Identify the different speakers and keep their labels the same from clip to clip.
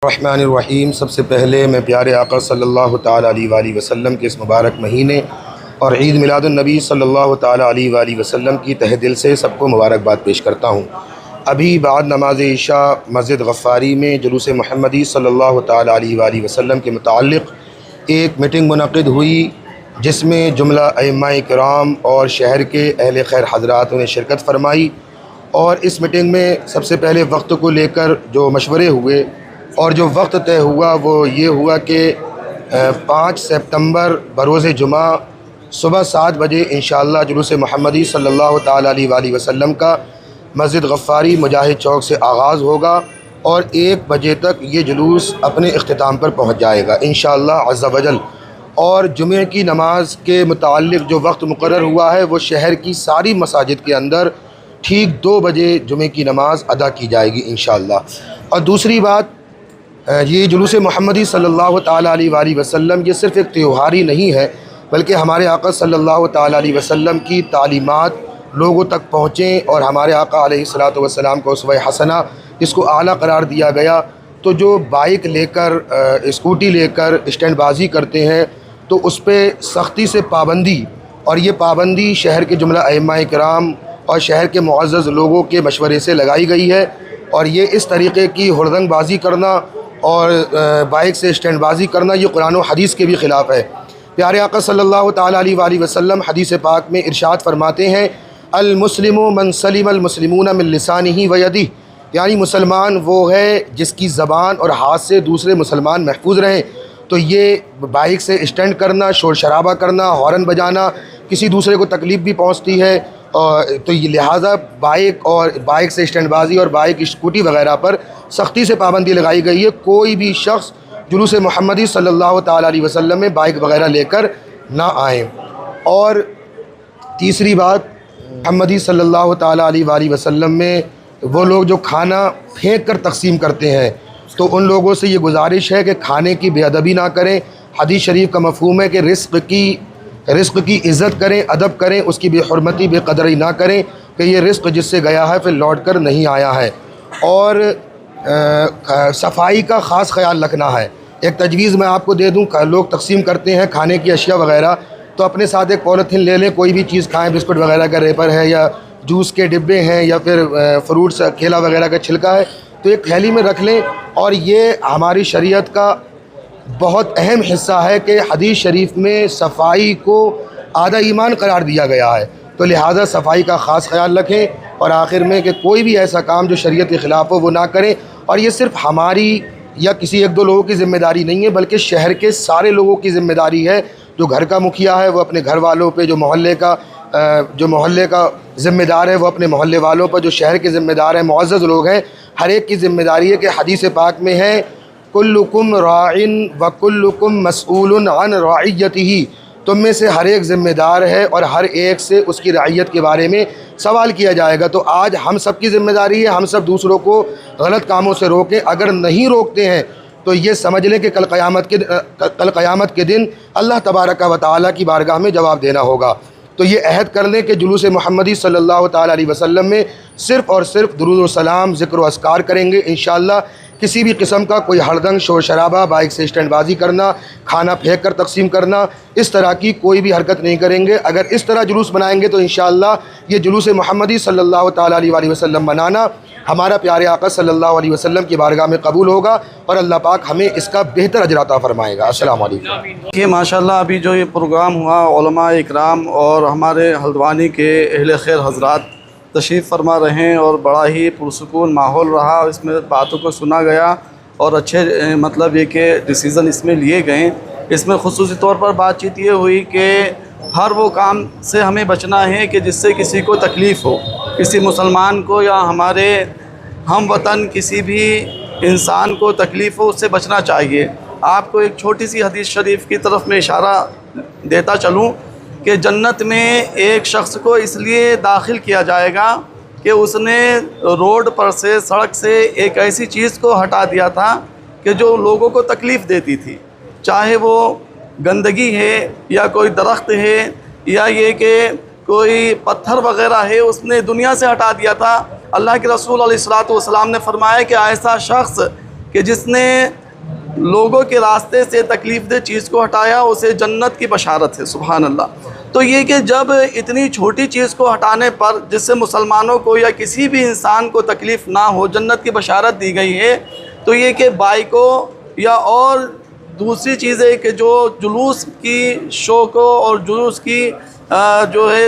Speaker 1: الرحمن، سب سے پہلے میں پیارے آقا صلی اللہ تعالیٰ علیہ وآلہ وسلم کے اس مبارک مہینے اور عید میلاد النبی صلی اللہ تعالیٰ علیہ وآلہ وسلم کی تہ دل سے سب کو مبارکباد پیش کرتا ہوں۔ ابھی بعد نماز عشاء مسجد غفاری میں جلوس محمدی صلی اللہ تعالیٰ علیہ وآلہ وسلم کے متعلق ایک میٹنگ منعقد ہوئی، جس میں جملہ ائمہ کرام اور شہر کے اہل خیر حضرات نے شرکت فرمائی۔ اور اس میٹنگ میں سب سے پہلے وقت کو لے کر جو مشورے ہوئے اور جو وقت طے ہوا وہ یہ ہوا کہ 5 سپتمبر بروز جمعہ صبح 7 بجے انشاءاللہ جلوس محمدی صلی اللہ تعالیٰ علیہ وآلہ وسلم کا مسجد غفاری مجاہد چوک سے آغاز ہوگا اور 1 بجے تک یہ جلوس اپنے اختتام پر پہنچ جائے گا انشاءاللہ عز و جل۔ اور جمعہ کی نماز کے متعلق جو وقت مقرر ہوا ہے وہ شہر کی ساری مساجد کے اندر ٹھیک 2 بجے جمعہ کی نماز ادا کی جائے گی انشاءاللہ۔ اور دوسری بات، یہ جلوس محمدی صلی اللہ تعالیٰ علیہ وآلہ وسلم یہ صرف ایک تہواری نہیں ہے، بلکہ ہمارے آقا صلی اللہ تعالیٰ علیہ وسلم کی تعلیمات لوگوں تک پہنچیں اور ہمارے آقا علیہ الصلوۃ والسلام کو اسوہ حسنہ جس کو اعلیٰ قرار دیا گیا۔ تو جو بائک لے کر اسکوٹی لے کر اسٹینڈ بازی کرتے ہیں تو اس پہ سختی سے پابندی، اور یہ پابندی شہر کے جملہ ائمہ کرام اور شہر کے معزز لوگوں کے مشورے سے لگائی گئی ہے۔ اور یہ اس طریقے کی ہردنگ بازی کرنا اور بائک سے اسٹینڈ بازی کرنا یہ قرآن و حدیث کے بھی خلاف ہے۔ پیارے آقا صلی اللہ تعالیٰ علیہ وآلہ وسلم حدیث پاک میں ارشاد فرماتے ہیں، المسلم من سلم المسلمون من لسانہ و یدہ، یعنی مسلمان وہ ہے جس کی زبان اور ہاتھ سے دوسرے مسلمان محفوظ رہیں۔ تو یہ بائک سے اسٹینڈ کرنا، شور شرابہ کرنا، ہارن بجانا کسی دوسرے کو تکلیف بھی پہنچتی ہے، تو یہ لہٰذا بائک سے اسٹینڈ بازی اور بائک اسکوٹی وغیرہ پر سختی سے پابندی لگائی گئی ہے۔ کوئی بھی شخص جلوس محمدی صلی اللہ تعالیٰ علیہ وسلم میں بائک وغیرہ لے کر نہ آئیں۔ اور تیسری بات، محمدی صلی اللہ تعالیٰ علیہ وآلہ وسلم میں وہ لوگ جو کھانا پھینک کر تقسیم کرتے ہیں تو ان لوگوں سے یہ گزارش ہے کہ کھانے کی بے ادبی نہ کریں۔ حدیث شریف کا مفہوم ہے کہ رزق کی عزت کریں، ادب کریں، اس کی بے حرمتی بے قدری نہ کریں کہ یہ رزق جس سے گیا ہے پھر لوٹ کر نہیں آیا ہے۔ اور صفائی کا خاص خیال رکھنا ہے۔ ایک تجویز میں آپ کو دے دوں، لوگ تقسیم کرتے ہیں کھانے کی اشیاء وغیرہ تو اپنے ساتھ ایک پولیتھین لے لیں، کوئی بھی چیز کھائیں، بسکٹ وغیرہ کا ریپر ہے یا جوس کے ڈبے ہیں یا پھر فروٹس کیلا وغیرہ کا چھلکا ہے تو ایک تھیلی میں رکھ لیں۔ اور یہ ہماری شریعت کا بہت اہم حصہ ہے کہ حدیث شریف میں صفائی کو آدھا ایمان قرار دیا گیا ہے، تو لہٰذا صفائی کا خاص خیال رکھیں۔ اور آخر میں کہ کوئی بھی ایسا کام جو شریعت کے خلاف ہو وہ نہ کریں۔ اور یہ صرف ہماری یا کسی 1-2 لوگوں کی ذمہ داری نہیں ہے، بلکہ شہر کے سارے لوگوں کی ذمہ داری ہے۔ جو گھر کا مکھیا ہے وہ اپنے گھر والوں پہ، جو محلے کا ذمہ دار ہے وہ اپنے محلے والوں پر، جو شہر کے ذمہ دار ہیں معزز لوگ ہیں، ہر ایک کی ذمہ داری ہے کہ حدیث پاک میں ہے کلکم راع وکلکم مسئول عن رعیتہ، تم میں سے ہر ایک ذمہ دار ہے اور ہر ایک سے اس کی رعیت کے بارے میں سوال کیا جائے گا۔ تو آج ہم سب کی ذمہ داری ہے ہم سب دوسروں کو غلط کاموں سے روکیں۔ اگر نہیں روکتے ہیں تو یہ سمجھ لیں کہ کل قیامت کے دن اللہ تبارک و تعالیٰ کی بارگاہ میں جواب دینا ہوگا۔ تو یہ عہد کر لیں کہ جلوس محمدی صلی اللہ تعالیٰ علیہ وسلم میں صرف اور صرف درود و سلام، ذکر و اذکار کریں گے انشاءاللہ۔ کسی بھی قسم کا کوئی ہردنگ، شور شرابہ، بائک سے اسٹینڈ بازی کرنا، کھانا پھینک کر تقسیم کرنا، اس طرح کی کوئی بھی حرکت نہیں کریں گے۔ اگر اس طرح جلوس بنائیں گے تو انشاءاللہ یہ جلوس محمدی صلی اللہ تعالیٰ علیہ وآلہ وسلم منانا ہمارا پیارے آقا صلی اللہ علیہ وسلم کی بارگاہ میں قبول ہوگا اور اللہ پاک ہمیں اس کا بہتر اجر عطا فرمائے گا۔ السلام علیکم۔
Speaker 2: کہ ماشاءاللہ ابھی جو یہ پروگرام ہوا، علماء اکرام اور ہمارے ہلدوانی کے اہل خیر حضرات تشریف فرما رہے ہیں اور بڑا ہی پرسکون ماحول رہا، اس میں باتوں کو سنا گیا اور اچھے مطلب یہ کہ ڈیسیزن اس میں لیے گئے۔ اس میں خصوصی طور پر بات چیت یہ ہوئی کہ ہر وہ کام سے ہمیں بچنا ہے کہ جس سے کسی کو تکلیف ہو، کسی مسلمان کو یا ہمارے ہم وطن کسی بھی انسان کو تکلیف ہو، اس سے بچنا چاہیے۔ آپ کو ایک چھوٹی سی حدیث شریف کی طرف میں اشارہ دیتا چلوں کہ جنت میں ایک شخص کو اس لیے داخل کیا جائے گا کہ اس نے روڈ پر سے، سڑک سے ایک ایسی چیز کو ہٹا دیا تھا کہ جو لوگوں کو تکلیف دیتی تھی، چاہے وہ گندگی ہے یا کوئی درخت ہے یا یہ کہ کوئی پتھر وغیرہ ہے، اس نے دنیا سے ہٹا دیا تھا۔ اللہ کے رسول علیہ الصلوۃ والسلام نے فرمایا کہ ایسا شخص کہ جس نے لوگوں کے راستے سے تکلیف دہ چیز کو ہٹایا اسے جنت کی بشارت ہے۔ سبحان اللہ۔ تو یہ کہ جب اتنی چھوٹی چیز کو ہٹانے پر جس سے مسلمانوں کو یا کسی بھی انسان کو تکلیف نہ ہو جنت کی بشارت دی گئی ہے، تو یہ کہ بائکوں یا اور دوسری چیزیں کہ جو جلوس کی شوق اور جلوس کی جو ہے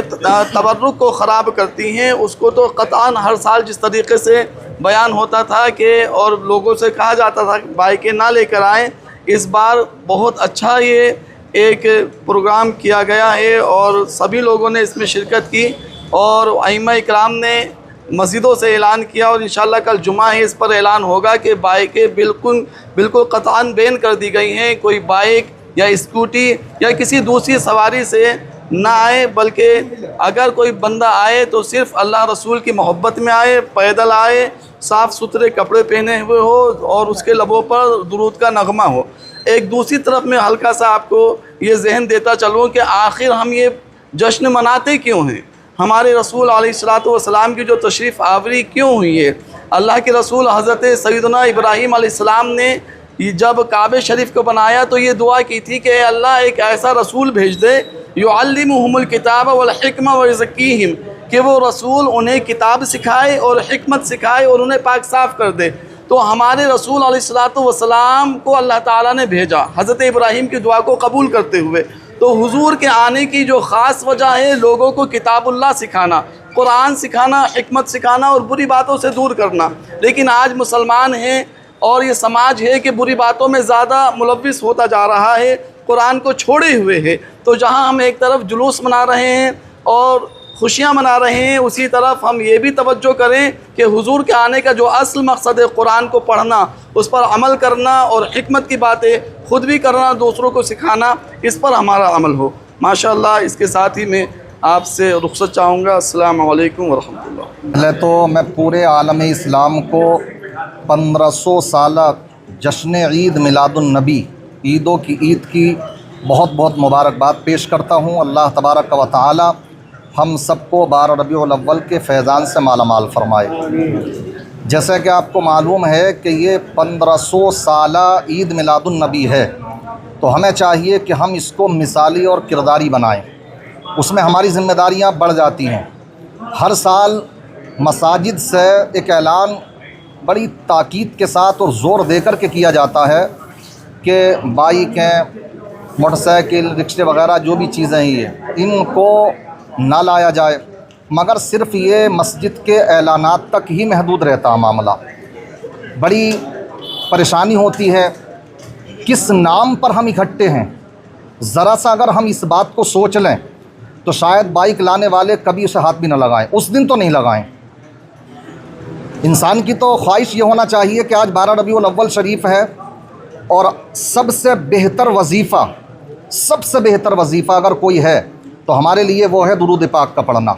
Speaker 2: تبرک کو خراب کرتی ہیں، اس کو تو قطعاً ہر سال جس طریقے سے بیان ہوتا تھا کہ اور لوگوں سے کہا جاتا تھا کہ بائکیں نہ لے کر آئیں، اس بار بہت اچھا یہ ایک پروگرام کیا گیا ہے اور سبھی لوگوں نے اس میں شرکت کی، اور ائمہ اکرام نے مسجدوں سے اعلان کیا، اور انشاءاللہ کل جمعہ ہے اس پر اعلان ہوگا کہ بائکیں بالکل قطعاً بین کر دی گئی ہیں۔ کوئی بائک یا اسکوٹی یا کسی دوسری سواری سے نہ آئے، بلکہ اگر کوئی بندہ آئے تو صرف اللہ رسول کی محبت میں آئے، پیدل آئے، صاف ستھرے کپڑے پہنے ہوئے ہو اور اس کے لبوں پر درود کا نغمہ ہو۔ ایک دوسری طرف میں ہلکا سا آپ کو یہ ذہن دیتا چلوں کہ آخر ہم یہ جشن مناتے کیوں ہیں؟ ہمارے رسول علیہ الصلوۃ والسلام کی جو تشریف آوری کیوں ہوئی ہے؟ اللہ کے رسول حضرت سیدنا ابراہیم علیہ السلام نے جب کعبہ شریف کو بنایا تو یہ دعا کی تھی کہ اے اللہ ایک ایسا رسول بھیج دے یعلمہم الکتاب والحکمہ ویزکیہم، کہ وہ رسول انہیں کتاب سکھائے اور حکمت سکھائے اور انہیں پاک صاف کر دے۔ تو ہمارے رسول علیہ الصلوۃ والسلام کو اللہ تعالیٰ نے بھیجا حضرت ابراہیم کی دعا کو قبول کرتے ہوئے۔ تو حضور کے آنے کی جو خاص وجہ ہے لوگوں کو کتاب اللہ سکھانا، قرآن سکھانا، حکمت سکھانا اور بری باتوں سے دور کرنا۔ لیکن آج مسلمان ہیں اور یہ سماج ہے کہ بری باتوں میں زیادہ ملوث ہوتا جا رہا ہے، قرآن کو چھوڑے ہوئے ہے۔ تو جہاں ہم ایک طرف جلوس منا رہے ہیں اور خوشیاں منا رہے ہیں، اسی طرف ہم یہ بھی توجہ کریں کہ حضور کے آنے کا جو اصل مقصد ہے قرآن کو پڑھنا، اس پر عمل کرنا اور حکمت کی باتیں خود بھی کرنا، دوسروں کو سکھانا، اس پر ہمارا عمل ہو۔ ماشاءاللہ اس کے ساتھ ہی میں آپ سے رخصت چاہوں گا۔ السلام علیکم ورحمۃ اللہ۔
Speaker 3: پہلے تو میں پورے عالم اسلام کو 1500 سالہ جشن عید میلاد النبی، عیدوں کی عید کی بہت بہت مبارکباد پیش کرتا ہوں۔ اللہ تبارک و تعالی ہم سب کو 12 ربیع الاول کے فیضان سے مالا مال فرمائے۔ جیسا کہ آپ کو معلوم ہے کہ یہ 1500 سالہ عید میلاد النبی ہے، تو ہمیں چاہیے کہ ہم اس کو مثالی اور کرداری بنائیں۔ اس میں ہماری ذمہ داریاں بڑھ جاتی ہیں۔ ہر سال مساجد سے ایک اعلان بڑی تاکید کے ساتھ اور زور دے کر کے کیا جاتا ہے کہ بائکیں، موٹر سائیکل، رکشے وغیرہ جو بھی چیزیں ہیں ان کو نہ لایا جائے، مگر صرف یہ مسجد کے اعلانات تک ہی محدود رہتا معاملہ۔ بڑی پریشانی ہوتی ہے کس نام پر ہم اکٹھے ہیں۔ ذرا سا اگر ہم اس بات کو سوچ لیں تو شاید بائک لانے والے کبھی اسے ہاتھ بھی نہ لگائیں، اس دن تو نہیں لگائیں۔ انسان کی تو خواہش یہ ہونا چاہیے کہ آج 12 ربیع الاول شریف ہے اور سب سے بہتر وظیفہ اگر کوئی ہے تو ہمارے لیے وہ ہے درود پاک کا پڑھنا۔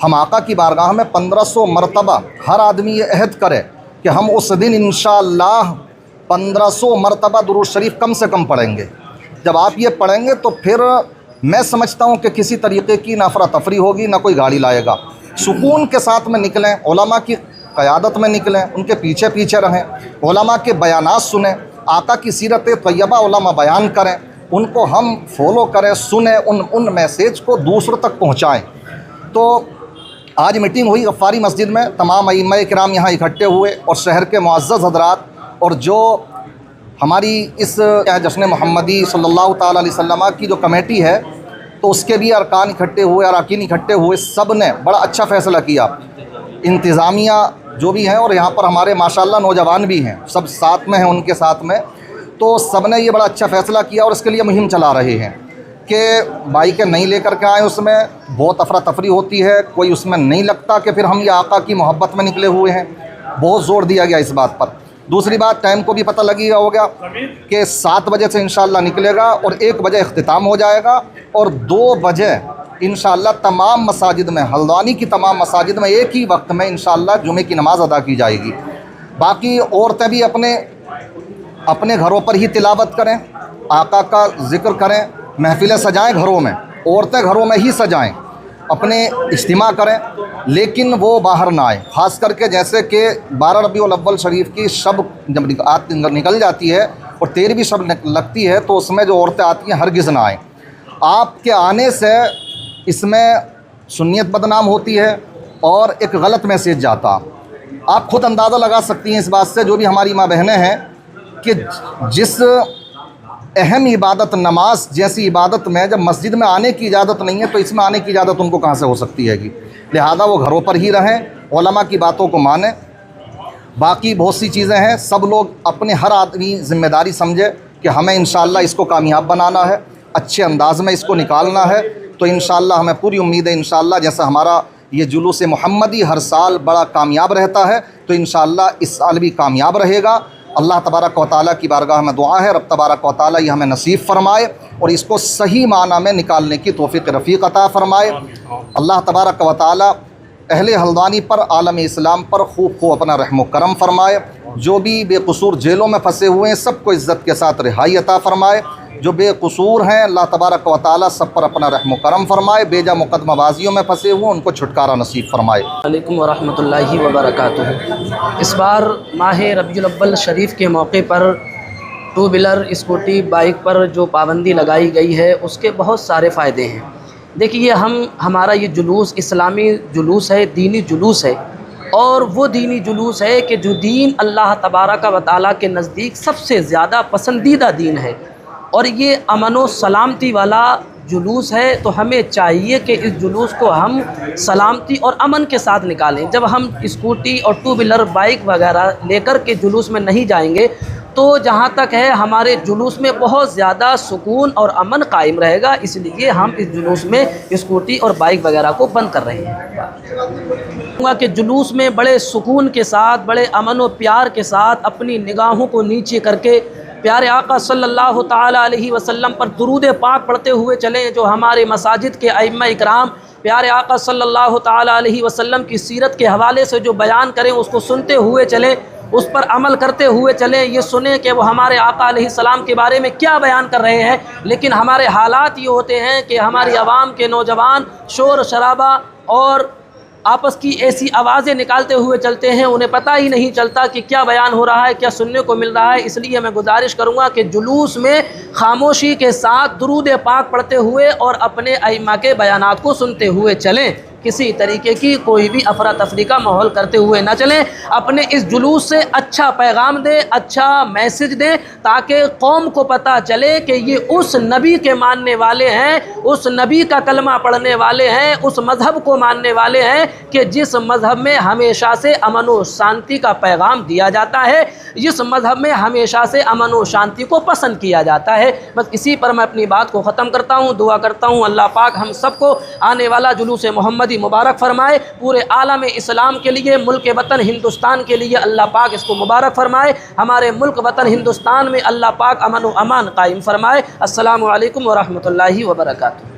Speaker 3: ہم آقا کی بارگاہ میں 1500 مرتبہ ہر آدمی یہ عہد کرے کہ ہم اس دن انشاءاللہ 1500 مرتبہ درود شریف کم سے کم پڑھیں گے۔ جب آپ یہ پڑھیں گے تو پھر میں سمجھتا ہوں کہ کسی طریقے کی نہ افراتفری ہوگی، نہ کوئی گاڑی لائے گا۔ سکون کے ساتھ میں نکلیں، علماء کی قیادت میں نکلیں، ان کے پیچھے پیچھے رہیں، علماء کے بیانات سنیں، آقا کی سیرت طیبہ علماء بیان کریں، ان کو ہم فالو کریں، سنیں، ان میسیج کو دوسروں تک پہنچائیں۔ تو آج میٹنگ ہوئی غفاری مسجد میں، تمام ائمہ کرام یہاں اکٹھے ہوئے اور شہر کے معزز حضرات اور جو ہماری اس جشن محمدی صلی اللہ تعالیٰ علیہ وسلم کی جو کمیٹی ہے تو اس کے بھی ارکان اکٹھے ہوئے، اراکین اکٹھے ہوئے، سب نے بڑا اچھا فیصلہ کیا۔ انتظامیہ جو بھی ہیں اور یہاں پر ہمارے ماشاءاللہ نوجوان بھی ہیں، سب ساتھ میں ہیں، ان کے ساتھ میں، تو سب نے یہ بڑا اچھا فیصلہ کیا اور اس کے لیے مہم چلا رہے ہیں کہ بائکیں نہیں لے کر کے آئیں۔ اس میں بہت افراتفری ہوتی ہے، کوئی اس میں نہیں لگتا کہ پھر ہم یہ آقا کی محبت میں نکلے ہوئے ہیں۔ بہت زور دیا گیا اس بات پر۔ دوسری بات، ٹائم کو بھی پتہ لگی ہوگا کہ 7 بجے سے انشاءاللہ نکلے گا اور 1 بجے اختتام ہو جائے گا اور 2 بجے انشاءاللہ تمام مساجد میں، ہلدوانی کی تمام مساجد میں ایک ہی وقت میں انشاءاللہ جمعے کی نماز ادا کی جائے گی۔ باقی عورتیں بھی اپنے گھروں پر ہی تلاوت کریں، آقا کا ذکر کریں، محفلیں سجائیں گھروں میں، عورتیں گھروں میں ہی سجائیں۔ اپنے اجتماع کریں لیکن وہ باہر نہ آئیں، خاص کر کے جیسے کہ 12 ربیع الاول شریف کی شب جب نکل جاتی ہے اور 13ویں شب لگتی ہے تو اس میں جو عورتیں آتی ہیں ہرگز نہ آئیں۔ آپ کے آنے سے اس میں سنیت بدنام ہوتی ہے اور ایک غلط میسیج جاتا۔ آپ خود اندازہ لگا سکتی ہیں اس بات سے، جو بھی ہماری ماں بہنیں ہیں، کہ جس اہم عبادت نماز جیسی عبادت میں جب مسجد میں آنے کی اجازت نہیں ہے تو اس میں آنے کی اجازت ان کو کہاں سے ہو سکتی ہے گی؟ لہذا وہ گھروں پر ہی رہیں، علماء کی باتوں کو مانیں۔ باقی بہت سی چیزیں ہیں، سب لوگ اپنے ہر آدمی ذمہ داری سمجھے کہ ہمیں انشاءاللہ اس کو کامیاب بنانا ہے، اچھے انداز میں اس کو نکالنا ہے۔ تو انشاءاللہ ہمیں پوری امید ہے انشاءاللہ جیسا ہمارا یہ جلوس محمدی ہر سال بڑا کامیاب رہتا ہے تو انشاءاللہ اس سال بھی کامیاب رہے گا۔ اللہ تبارک و تعالیٰ کی بارگاہ میں دعا ہے، رب تبارک و تعالیٰ یہ ہمیں نصیب فرمائے اور اس کو صحیح معنی میں نکالنے کی توفیق رفیق عطا فرمائے۔ اللہ تبارک و تعالیٰ اہل ہلدانی پر، عالم اسلام پر خوب اپنا رحم و کرم فرمائے۔ جو بھی بے قصور جیلوں میں پھنسے ہوئے ہیں سب کو عزت کے ساتھ رہائی عطا فرمائے۔ جو بے قصور ہیں اللہ تبارک و تعالیٰ سب پر اپنا رحم و کرم فرمائے۔ بیجا مقدمہ بازیوں میں پھنسے ہوئے ان کو چھٹکارا نصیب فرمائے۔
Speaker 4: علیکم ورحمۃ اللہ وبرکاتہ۔ اس بار ماہ ربیع الاول شریف کے موقع پر 2 ویلر، اسکوٹی، بائک پر جو پابندی لگائی گئی ہے اس کے بہت سارے فائدے ہیں۔ دیکھیے ہمارا یہ جلوس اسلامی جلوس ہے، دینی جلوس ہے، اور وہ دینی جلوس ہے کہ جو دین اللہ تبارک و تعالیٰ کے نزدیک سب سے زیادہ پسندیدہ دین ہے، اور یہ امن و سلامتی والا جلوس ہے۔ تو ہمیں چاہیے کہ اس جلوس کو ہم سلامتی اور امن کے ساتھ نکالیں۔ جب ہم اسکوٹی اور 2 ویلر، بائک وغیرہ لے کر کے جلوس میں نہیں جائیں گے تو جہاں تک ہے ہمارے جلوس میں بہت زیادہ سکون اور امن قائم رہے گا، اس لیے ہم اس جلوس میں اسکوٹی اور بائک وغیرہ کو بند کر رہے ہیں۔ کہ جلوس میں بڑے سکون کے ساتھ، بڑے امن و پیار کے ساتھ اپنی نگاہوں کو نیچے کر کے پیارے آقا صلی اللہ تعالیٰ علیہ وسلم پر درود پاک پڑھتے ہوئے چلیں۔ جو ہمارے مساجد کے ائمہ اکرام پیارے آقا صلی اللہ تعالیٰ علیہ وسلم کی سیرت کے حوالے سے جو بیان کریں اس کو سنتے ہوئے چلیں، اس پر عمل کرتے ہوئے چلیں۔ یہ سنیں کہ وہ ہمارے آقا علیہ السلام کے بارے میں کیا بیان کر رہے ہیں، لیکن ہمارے حالات یہ ہوتے ہیں کہ ہماری عوام کے نوجوان شور شرابہ اور آپس کی ایسی آوازیں نکالتے ہوئے چلتے ہیں، انہیں پتہ ہی نہیں چلتا کہ کیا بیان ہو رہا ہے، کیا سننے کو مل رہا ہے۔ اس لیے میں گزارش کروں گا کہ جلوس میں خاموشی کے ساتھ درود پاک پڑھتے ہوئے اور اپنے ائمہ کے بیانات کو سنتے ہوئے چلیں۔ کسی طریقے کی کوئی بھی افراتفری کا ماحول کرتے ہوئے نہ چلیں۔ اپنے اس جلوس سے اچھا پیغام دیں، اچھا میسج دیں، تاکہ قوم کو پتہ چلے کہ یہ اس نبی کے ماننے والے ہیں، اس نبی کا کلمہ پڑھنے والے ہیں، اس مذہب کو ماننے والے ہیں کہ جس مذہب میں ہمیشہ سے امن و شانتی کا پیغام دیا جاتا ہے، جس مذہب میں ہمیشہ سے امن و شانتی کو پسند کیا جاتا ہے۔ بس اسی پر میں اپنی بات کو ختم کرتا ہوں۔ دعا کرتا ہوں اللہ پاک ہم سب کو آنے والا جلوس محمدی مبارک فرمائے۔ پورے عالم اسلام کے لیے، ملک وطن ہندوستان کے لیے اللہ پاک اس کو مبارک فرمائے۔ ہمارے ملک وطن ہندوستان میں اللہ پاک امن و امان قائم فرمائے۔ السلام علیکم ورحمۃ اللہ وبرکاتہ۔